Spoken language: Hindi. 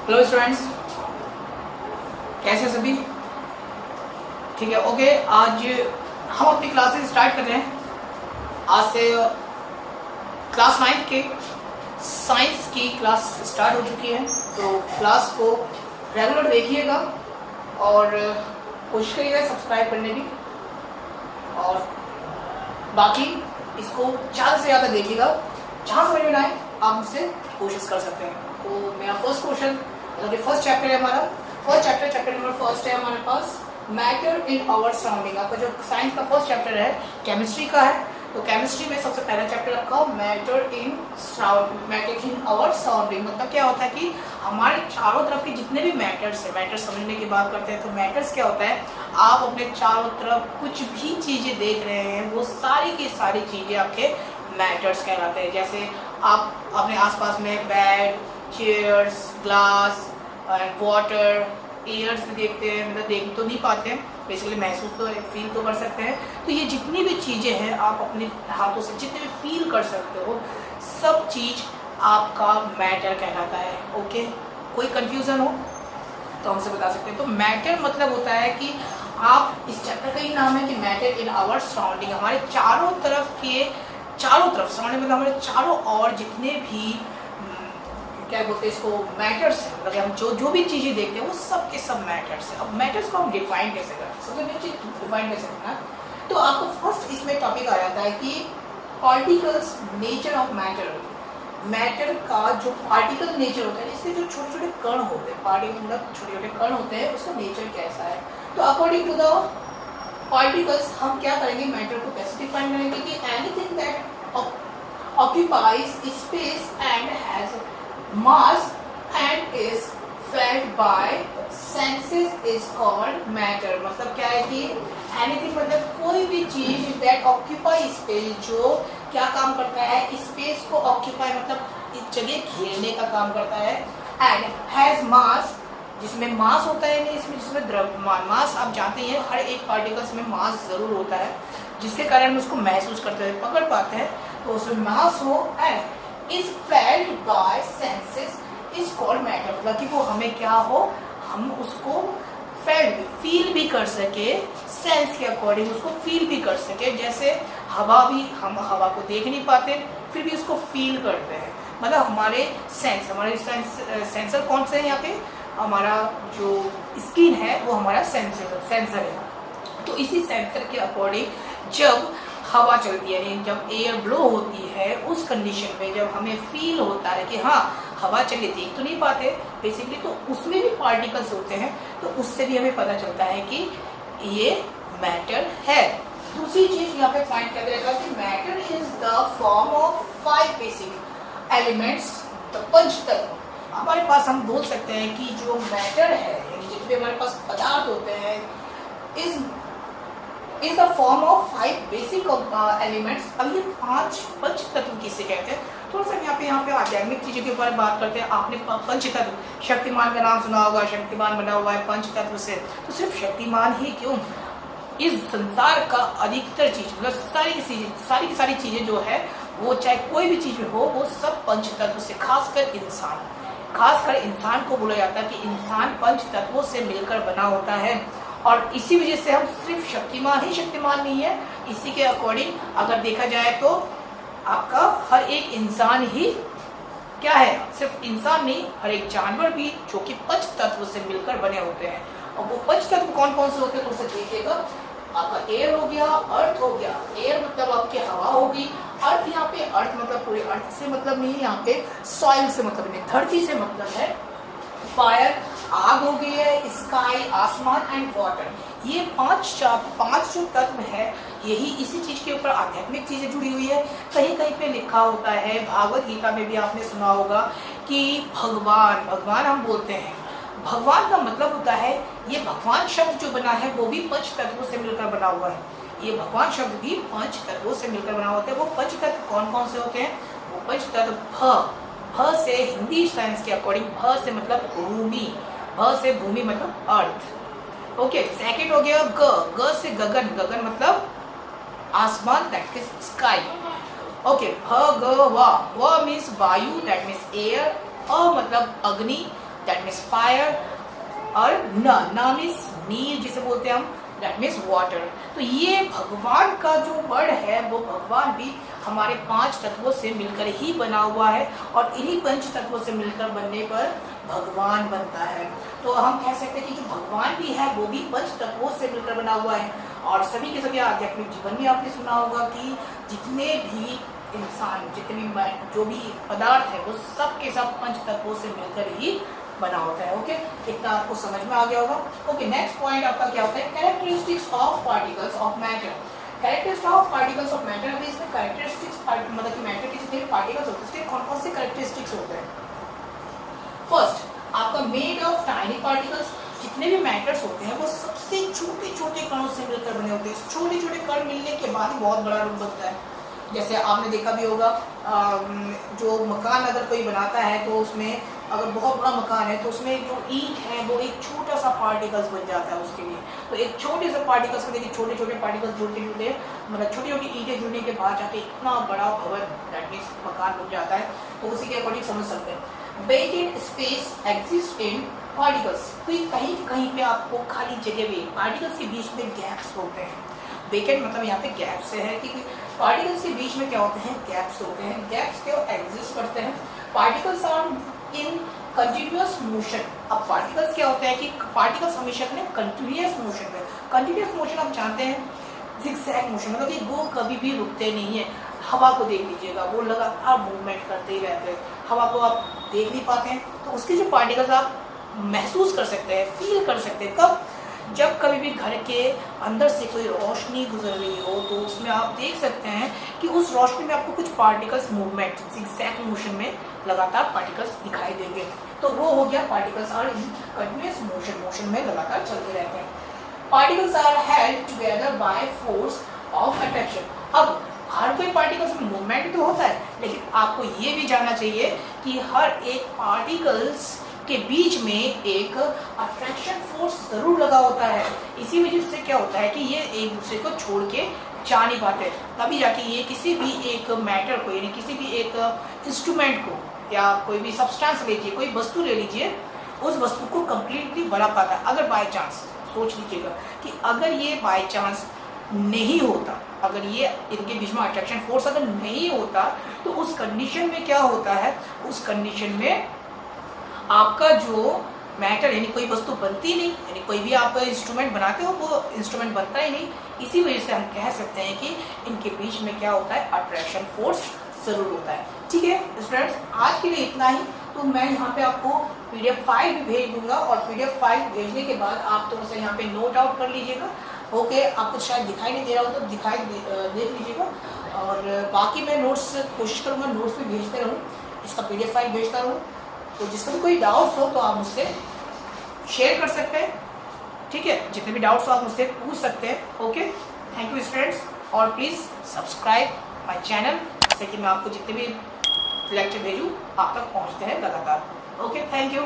हेलो स्टूडेंट्स, कैसे हैं सभी? ठीक है, ओके। आज हम अपनी क्लासेस स्टार्ट कर रहे हैं। आज से क्लास 9 के साइंस की क्लास स्टार्ट हो चुकी है, तो क्लास को रेगुलर देखिएगा और कोशिश करिएगा सब्सक्राइब करने की, और बाकी इसको ज़्यादा से ज़्यादा देखिएगा। जहाँ समझ में आए आप मुझसे कोशिश कर सकते हैं। तो मेरा फर्स्ट क्वेश्चन, मतलब फर्स्ट चैप्टर है हमारा, चैप्टर नंबर फर्स्ट है हमारे पास, मैटर इन आवर सराउंडिंग। आपका जो साइंस का फर्स्ट चैप्टर है केमिस्ट्री का है, तो केमिस्ट्री में सबसे पहला चैप्टर रखा मैटर इन आवर सराउंडिंग। मतलब क्या होता है कि हमारे चारों तरफ के जितने भी मैटर्स है, मैटर समझने की बात करते हैं तो मैटर्स क्या होता है, आप अपने चारों तरफ कुछ भी चीज़ें देख रहे हैं वो सारी की सारी चीज़ें आपके मैटर्स कहलाते हैं। जैसे आप अपने आसपास में bed, chairs, glass, water, airs भी देखते हैं, मतलब देख तो नहीं पाते हैं, बेसिकली महसूस तो फील तो कर सकते हैं। तो ये जितनी भी चीज़ें हैं आप अपने हाथों से जितने भी फील कर सकते हो, सब चीज़ आपका मैटर कहलाता है। ओके, कोई कंफ्यूजन हो तो हमसे बता सकते हैं। तो मैटर मतलब होता है कि आप, इस चैप्टर का ही नाम है कि मैटर इन आवर सराउंडिंग, हमारे चारों तरफ सराउंडिंग मतलब हमारे चारों और जितने भी क्या बोलते हैं इसको, मैटर्स है, मतलब हम जो भी चीज़ें देखते हैं वो सब के सब मैटर्स है। अब मैटर्स को हम डिफाइन कैसे करें, सबसे पहले चीज़ डिफाइन कैसे करना, तो आपको फर्स्ट इसमें टॉपिक आ जाता है कि particles nature of matter. Matter का जो पार्टिकल नेचर होता है, इसके जो छोटे छोटे कण होते हैं, पार्टिकल मतलब छोटे छोटे कण होते हैं, उसका नेचर कैसा है। तो अकॉर्डिंग टू द पार्टिकल्स हम क्या करेंगे, मैटर को कैसे डिफाइन करेंगे कि anything that occupies space and has mass and is felt by senses is called matter। मतलब क्या है कि anything मतलब कोई भी चीज that occupy space, जो क्या काम करता है, स्पेस को ऑक्यूपाई मतलब इस जगह घेरने का काम करता है, and has mass, जिसमें मास होता है, इसमें जिसमें द्रव्यमान, मास आप जानते हैं हर एक पार्टिकल्स में मास जरूर होता है, जिसके कारण हम उसको महसूस करते हैं, पकड़ पाते हैं, तो उसमें मास हो and is felt by senses is called matter. मतलब कि वो हमें क्या हो, हम उसको फील भी कर सके, सेंस के अकॉर्डिंग उसको फील भी कर सके। जैसे हवा भी, हम हवा को देख नहीं पाते फिर भी उसको फील करते हैं, मतलब हमारे सेंसर कौन से हैं यहाँ पे, हमारा जो स्किन है वो हमारा सेंसर है। तो इसी सेंसर के अकॉर्डिंग जब हवा चलती है, यानी जब एयर ब्लो होती है, उस कंडीशन में जब हमें फील होता है कि हाँ हवा चली, देख तो नहीं पाते बेसिकली, तो उसमें भी पार्टिकल्स होते हैं, तो उससे भी हमें पता चलता है कि ये मैटर है। दूसरी चीज यहाँ पे फाइंड कर देगा कि matter is the form of 5 basic elements, the पंच तत्व। हमारे पास हम बोल सकते हैं कि जो मैटर है, यानी जितने हमारे पास पदार्थ होते हैं, is the form of 5 basic elements. अब ये 5 पंच तत्व किसे कहते हैं, थोड़ा सा यहाँ पे आध्यात्मिक चीज़ों के ऊपर बात करते हैं। आपने पंच तत्व, शक्तिमान का नाम सुना होगा, शक्तिमान बना हुआ है पंच तत्व से। तो सिर्फ शक्तिमान ही क्यों, इस संसार का अधिकतर चीज, मतलब सारी की सारी चीजें जो है वो, चाहे कोई भी चीज हो, वो सब पंच तत्व से, खासकर इंसान को बोला जाता है कि इंसान पंच तत्वों से मिलकर बना होता है। और इसी वजह से हम सिर्फ शक्तिमान नहीं है। इसी के अकॉर्डिंग अगर देखा जाए तो आपका हर एक इंसान ही क्या है, सिर्फ इंसान नहीं, हर एक जानवर भी जो कि पंच तत्व से मिलकर बने होते हैं। और वो पंच तत्व कौन कौन से होते हैं, तो उसे देखिएगा, आपका एयर हो गया, अर्थ हो गया, एयर मतलब आपकी हवा होगी, अर्थ यहाँ पे, अर्थ मतलब पूरे अर्थ से मतलब नहीं है, यहाँ पे सॉइल से मतलब नहीं, धरती से मतलब है, फायर आग हो गई है, स्काई आसमान एंड वाटर। ये पांच जो तत्व है, यही इसी चीज के ऊपर आध्यात्मिक चीजें जुड़ी हुई है। कहीं कहीं पे लिखा होता है, भागवत गीता में भी आपने सुना होगा कि भगवान हम बोलते हैं, भगवान का मतलब होता है, ये भगवान शब्द जो बना है वो भी पंच तत्वों से मिलकर बना हुआ है। ये भगवान शब्द भी पंच तत्वों से मिलकर बना होता है। वो पंच तत्व कौन कौन से होते हैं, वो पंच तत्व भ से, हिंदी साइंस के अकॉर्डिंग भ से मतलब भूमि, भ से भूमि मतलब अर्थ। ओके, सेकंड हो गया ग से गगन मतलब आसमान, दैट इज स्काई। ओके, भ ग वा मीन्स वायु, दैट मीन्स एयर। अ मतलब अग्नि, दैट मीन्स फायर, और न मीन्स नीर जिसे बोलते हैं हम, दैट मीन्स वाटर। तो ये भगवान का जो वर्ड है वो भगवान भी हमारे 5 तत्वों से मिलकर ही बना हुआ है, और इन्हीं पंच तत्वों से मिलकर बनने पर भगवान बनता है। तो हम कह सकते हैं कि जो भगवान भी है वो भी पंच तत्वों से मिलकर बना हुआ है। और सभी के सभी आध्यात्मिक जीवन में आपने सुना होगा कि जितने भी इंसान, जितने भी जो भी पदार्थ है वो सब के सब पंच तत्वों से मिलकर ही बना होता है। ओके, इतना आपको समझ में आ गया होगा। ओके, नेक्स्ट पॉइंट आपका क्या होता है, characteristics of particles of matter. Characteristics of particles of matter, अभी इसमें कैरेक्टरिस्टिक्स मतलब कि मैटर के जितने पार्टिकल्स होते हैं उसके कौन कौन से कैरेक्टरिस्टिक्स होते हैं। फर्स्ट, आपका मेड ऑफ टाइनी पार्टिकल्स, जितने भी मैटर्स होते हैं वो सबसे छोटे छोटे कणों से मिलकर बने होते हैं। छोटे छोटे कण मिलने के बाद ही बहुत बड़ा रूप बनता है। जैसे आपने देखा भी होगा, जो मकान अगर कोई बनाता है तो उसमें अगर बहुत बड़ा मकान है तो उसमें जो ईंट है वो एक छोटा सा पार्टिकल्स बन जाता है उसके लिए। तो एक छोटे से पार्टिकल्स में देखिए छोटे छोटे पार्टिकल्स जुड़ते जुड़ते, मतलब छोटी छोटी ईंटें जुड़ने के बाद जाके इतना बड़ा भवन दैट मीन्स मकान बन जाता है। तो उसी के अकॉर्डिंग समझ सकते हैं। Vacant space exist in particles, तो कहीं कहीं पे आपको खाली जगह भी, पार्टिकल्स के बीच में गैप्स होते हैं। वेकेंट मतलब यहाँ पे गैप से है कि पार्टिकल्स के बीच में क्या होते हैं, गैप्स होते हैं। गैप्स क्यों एग्जिस्ट करते हैं, particles are in continuous motion. अब पार्टिकल्स क्या होते हैं कि पार्टिकल्स हमेशा कंटिन्यूअस मोशन में, कंटिन्यूअस मोशन आप जानते हैं जिगजैग मोशन, मतलब कि वो कभी भी रुकते नहीं है। हवा को देख लीजिएगा, वो लगातार मूवमेंट करते ही रहते हैं। हवा को आप देख नहीं पाते हैं तो उसके जो पार्टिकल्स आप महसूस कर सकते हैं, फील कर सकते हैं। कब, जब कभी भी घर के अंदर से कोई रोशनी गुजर रही हो तो उसमें आप देख सकते हैं कि उस रोशनी में आपको कुछ पार्टिकल्स मूवमेंट जिगजैग मोशन में लगातार पार्टिकल्स दिखाई देंगे। तो वो हो गया particles are in continuous motion, motion में लगातार चलते रहते हैं। Particles are held together by force of attraction. अब हर कोई पार्टिकल्स में मूवमेंट तो होता है, लेकिन आपको ये भी जानना चाहिए कि हर एक पार्टिकल्स के बीच में एक अट्रैक्शन फोर्स जरूर लगा होता है। इसी वजह से क्या होता है कि ये एक दूसरे को छोड़ के जा नहीं पाते, तभी जाके ये किसी भी एक मैटर को, यानी किसी भी एक इंस्ट्रूमेंट को या कोई भी सब्सटेंस लीजिए, कोई वस्तु ले लीजिए, उस वस्तु को कंप्लीटली बना पाता है। अगर बाय चांस सोच लीजिएगा कि अगर ये बाय चांस नहीं होता, अगर ये इनके बीच में अट्रैक्शन फोर्स अगर नहीं होता तो उस कंडीशन में क्या होता है, उस कंडीशन में आपका जो मैटर यानी कोई वस्तु बनती नहीं, यानी कोई भी आप इंस्ट्रूमेंट बनाते हो वो इंस्ट्रूमेंट बनता ही नहीं। इसी वजह से हम कह सकते हैं कि इनके बीच में क्या होता है, अट्रैक्शन फोर्स जरूर होता है। ठीक है स्टूडेंट्स, आज के लिए इतना ही। तो मैं यहाँ पे आपको PDF फाइल भी भेज दूंगा, और PDF फाइल भेजने के बाद आप थोड़ा सा यहाँ पे नोट आउट कर लीजिएगा। ओके, आपको शायद दिखाई नहीं दे रहा हो तो देख लीजिएगा, और बाकी मैं नोट्स कोशिश करूँगा नोट्स भी भेजते रहूँ, इसका PDF फाइल भेजता रहूँ। तो जिसका भी कोई डाउट्स हो तो आप मुझसे शेयर कर सकते हैं। ठीक है, जितने भी डाउट्स हो आप मुझसे पूछ सकते हैं। ओके, थैंक यू स्टूडेंट्स, और प्लीज़ सब्सक्राइब माय चैनल, जिससे कि मैं आपको जितने भी लेक्चर भेजूँ आप तक पहुँचते हैं लगातार। Okay, thank you.